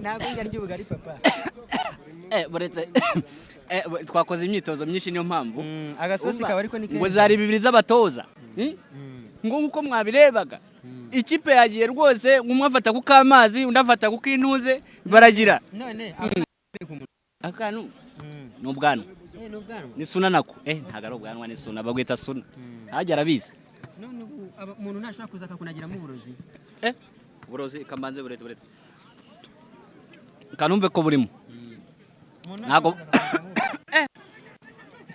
ntabwo njya ry'ubugari papa buretse twakoze imyitozo myinshi niyo mpamvu agasosi kaba ariko ni keza ngo zari bibiri z'abatoza ngo nkuko mwabirebaga ikipe yagiye rwose umwe afata ku kamazi undi afata ku kintuze baragira none akantu n'ubwanwa ni suna nako ntago ari ubwanwa ni suna bagwita suna hajya arabizi none umuntu ntashobora kuza akakunagiramo uburozi uburozi kamanze buretse kanumve ko burimo ntago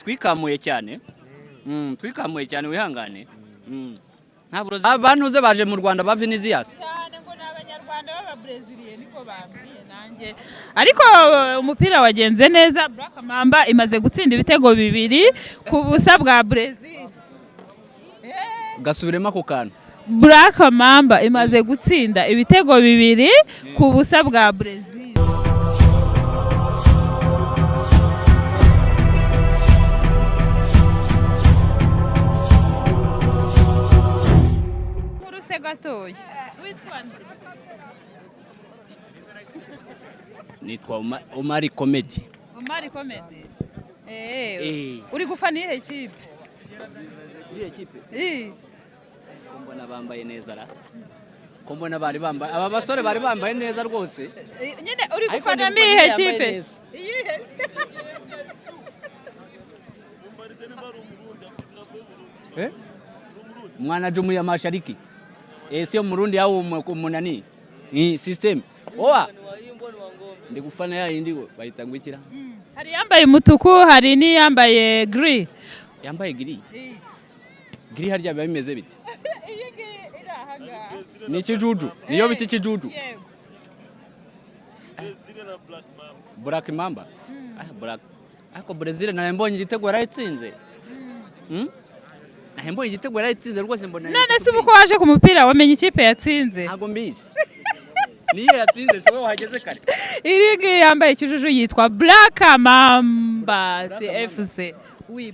twikamuye cyane wihangane nta burozi abantuze baje mu Rwanda ba Vinicius cyane ngo n'abanyarwanda b'ababreziliye niko bambwiye nanjye ariko umupira wagenze neza Black Mamba imaze gutsinda ibitego 2 ku busa bwa Brazil gasubiremo ako kantu Black Mamba imaze gutsinda ibitego 2 ku busa bwa Brazil gatoya witwa nitwa Omari Comedy uri gufana ihe kipe kombona bambaye neza ra kombona bari bambaye aba basore bari bambaye neza rwose nyine uri gufana ihe kipe mwana jumu ya mashariki sio Murundi au munani system ndi gufana ya indi bahita ngwikira hari yambaye umutuku hari ni yambaye gris yambaye gris harya biba bimeze bite ni ikijuju niyo biki kijuju Black Mamba Black ako Brazil na mbonye igitego yarayitsinze Mbonye igitego yarayitsinze rwose mbona none se uko waje ku mupira wamenye ikipe yatsinze ntago mbizi niyo yatsinze siwe wahageze kare irigi yambaye ikijuju yitwa Black Mamba CFC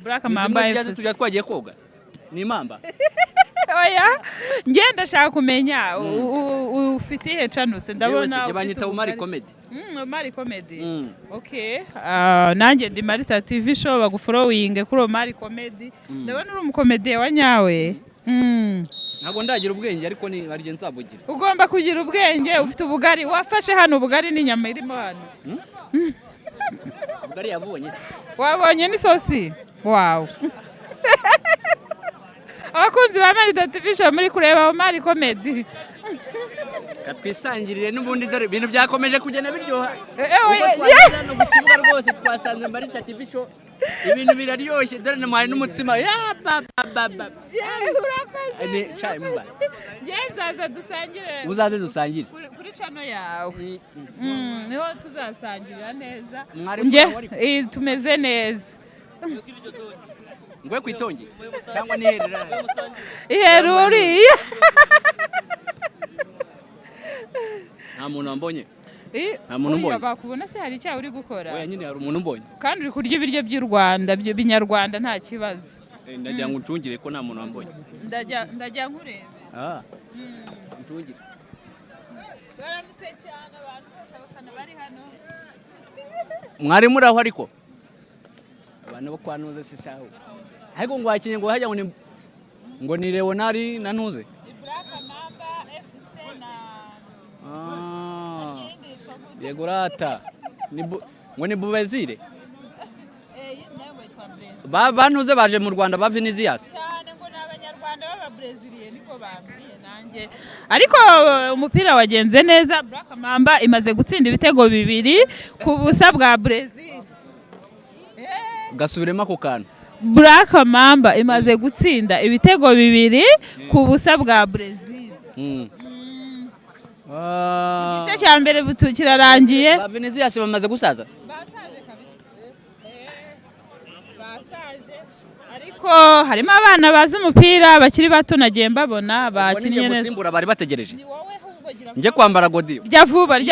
Black Mamba FC tujya twagiye koga ni Mamba oya ngenda ndashaka kumenya ufite ihe channel ndabona yabanyita Omari Comedy Omari Comedy okay nanjye ndi Marita TV show bagufollowing kuri Omari Comedy ndabona uri umukomediye wa nyawe ntago ndagira ubwenge ariko ni arije nsabugira ugomba kugira ubwenge ufite ubugari wafashe hano ubugari n'inyama irimo hano ubugari yabonye wabonye n'isosi wow abakunzi ba Marita TV show muri kureba Omari Comedy katwisangirire n'ubundi dore ibintu byakomeje kugenda biryoha no gukibuga rwose twasanze Marita TV show ibintu biraryoshye dore n'amahari n'umutsima ya baba ane chai mba yenzaza dusangire uzaze dusangire kuri channel yawe niho tuzasangirira neza tumeze neza ngwe kwitonge cyangwa niherera iheruri nta muntu wambonye nta muntu mbonye bakubona se hari icyaha uri gukora oya nyine hari umuntu mbonye kandi uri kurya ibiryo by'u Rwanda binyarwanda nta kibazo ndagira ngo uncungire ko nta muntu wambonye ndajya nkurebe uncungire baramutse cyane abantu bose abafana bari hano mwari muri aho ariko abantu bo kwanuze sitaho ariko ngo wakinye ngo hajya ngo ni Leonari na Ntuze Black Mamba FC na yego rata ngo ni Brazil bantuze baje mu Rwanda ba Vinicius cyane ngo n'abanyarwanda b'ababreziliye niko bambwiye nanjye ariko umupira wagenze neza Black Mamba imaze gutsinda ibitego 2 ku busa bwa Brazil gasubiremo ako kantu Black Mamba imaze gutsinda ibitego 2 ku busa bwa Brazil igice cya mbere kirarangiye ba Vinicius bamaze gusaza basaje kabisa basaje ariko harimo abana bazi umupira bakiri bato nagiye mbabona bakinnye neza gutsimbura bari bategereje ni wowe ahubwo gira nje kwambara godiyo rya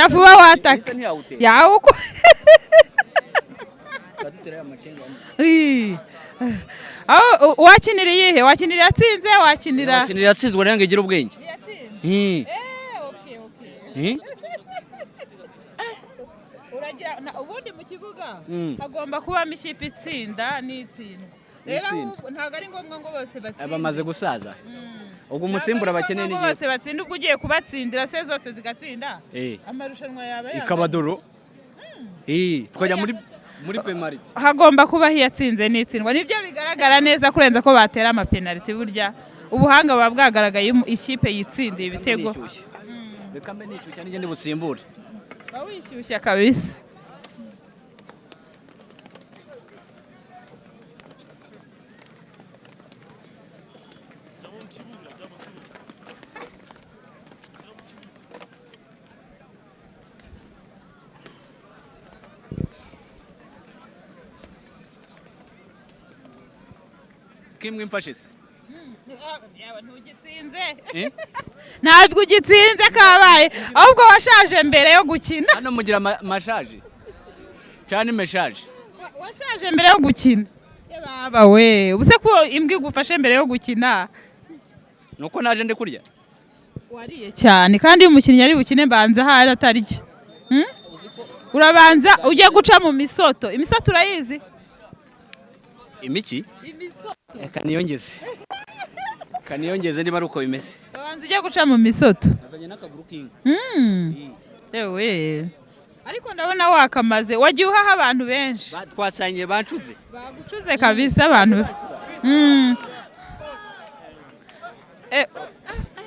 vuba wataka yawe uko wakinira iyihe wakinira yatsinze wakinira yatsinzwe rero ngo igire ubwenge okay ubundi mu kibuga hagomba kubamo ikipe itsinda n'itsindwa. Rero ntabwo ari ngombwa ngo bose batsinde. Bamaze gusaza. Ubwo umusimbura bakeneye n'igihe. Bose batsinda ubwo ugiye kubatsindira se zose zigatsinda. Amarushanwa yaba ikabadoro. Twajya muri penalty. Hagomba kuba hiyatsinze n'itsindwa. Nibyo bigaragara neza kurenza ko batera ama penalty burya. Ubuhanga buba bwagaragaye ikipe yitsindiye ibitego. Reka mbe nishyushya n'igende busimbure. Wishyushya kabisa. Kimwe mfashe se. Ntugitsinze. Ntabwo ugitsinze kabaye. Ahubwo washaje mbere yo gukina. Hano mugira mashaje. Cyane meshaje. Washaje mbere yo gukina. Baba we, ubuse ko imbwa igufashe mbere yo gukina. Nuko naje ndi kurya. Wariye cyane kandi umukinnyi ari bukine mbanza hari atarya. Urabanza ujye guca mu misoto. Imisoto urayizi? Imiki? Imisoto. Kaniyongeze niba ari uko bimeze. Urabanza ujye guca mu misoto. Azanye n'akaguru k'inka. Ewe. Ariko ndabona wakamaze. Wagiye uhaha abantu benshi. Twasangiye bancuze. Bagucuze kabisa abantu.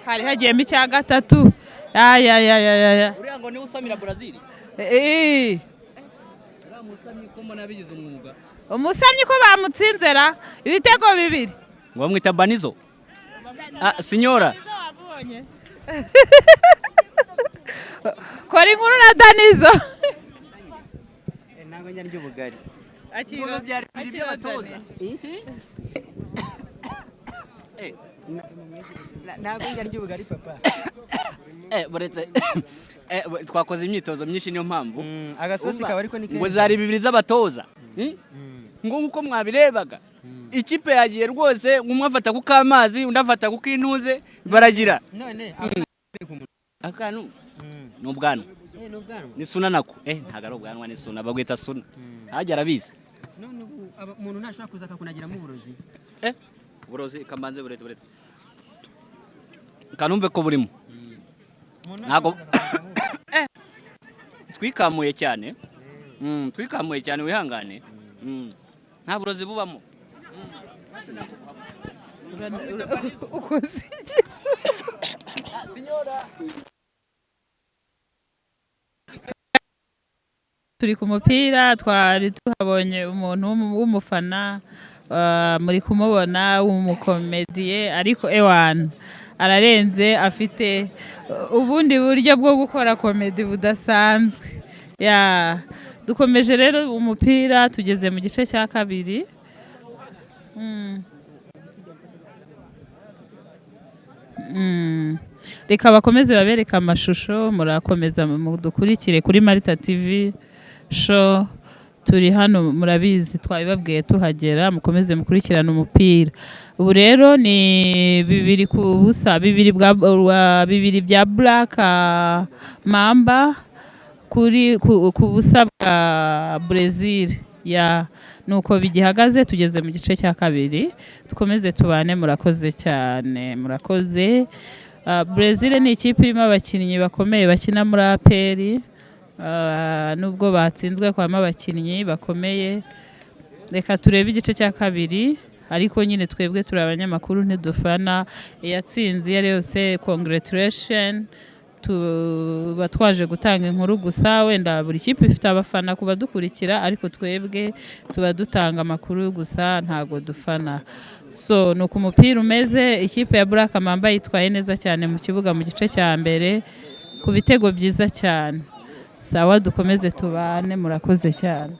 Hari hagiyemo icya gatatu. Ya. Uriya ngo niwe usamira Brazil. Uriya musamyi ko mbona bigize umwuga. Umusamyi ko bamutsinzera ibitego 2. Ngo bamwita Banizo. Signora. Kora inkuru na Danizo. Ntabwo njya ndya ubugari. Akira by'abatoza. Ntabwo njya ndya ubugari papa. Buretse twakoze imyitozo myinshi niyo mpamvu. Agasosi kaba ariko ni kenshi. Ngo zari 2 z'abatoza. Ngo nkuko mwabirebaga. Ikipe yagiye rwose umwe afata ku kamazi undi afata ku kintuze baragira. None akantu n'ubwanwa. Ni suna nako. Ntago ari ubwanwa ni suna bagwita suna. Hajya arabizi. None umuntu ntashobora kuza akakunagiramo uburozi. Uburozi kamanze buretse. Kanumve ko burimo. Ntago twikamuye cyane. Twikamuye cyane wihangane. Nta burozi bubamo. Turi ku mupira twari tuhabonye umuntu w'umufana muri kumubona w'umukomediye ariko ewana ararenze afite ubundi buryo bwo gukora komedi budasanzwe. Dukomeje rero umupira tugeze mu gice cya kabiri. Reka bakomeze babereka amashusho murakomeza mudukurikire kuri Marita TV show. Turi hano murabizi twabibabwiye tuhagera mukomeze mukurikirana umupira. Ubu rero ni 2-2 bibiri bya Black Mamba ku busa bwa Brazil. Nuko bigihagaze tugeze mu gice cya kabiri. Dukomeze tubane murakoze cyane. Murakoze. Brazil ni ikipe irimo abakinnyi bakomeye bakina muri APR. Nubwo batsinzwe kwama abakinnyi bakomeye. Reka turebe igice cya kabiri. Ariko nyine twebwe turi abanyamakuru ntidufana yatsinze yari yose. Congratulations. Tuba twaje gutanga inkuru gusa wenda buri kipe ifite abafana kuba dukurikira ariko twebwe tuba dutanga amakuru gusa ntago dufana. So nuko umupira umeze ikipe ya Black Mamba yitwaye neza cyane mu kibuga mu gice cya mbere ku bitego byiza cyane. Sawa dukomeze tubane murakoze cyane.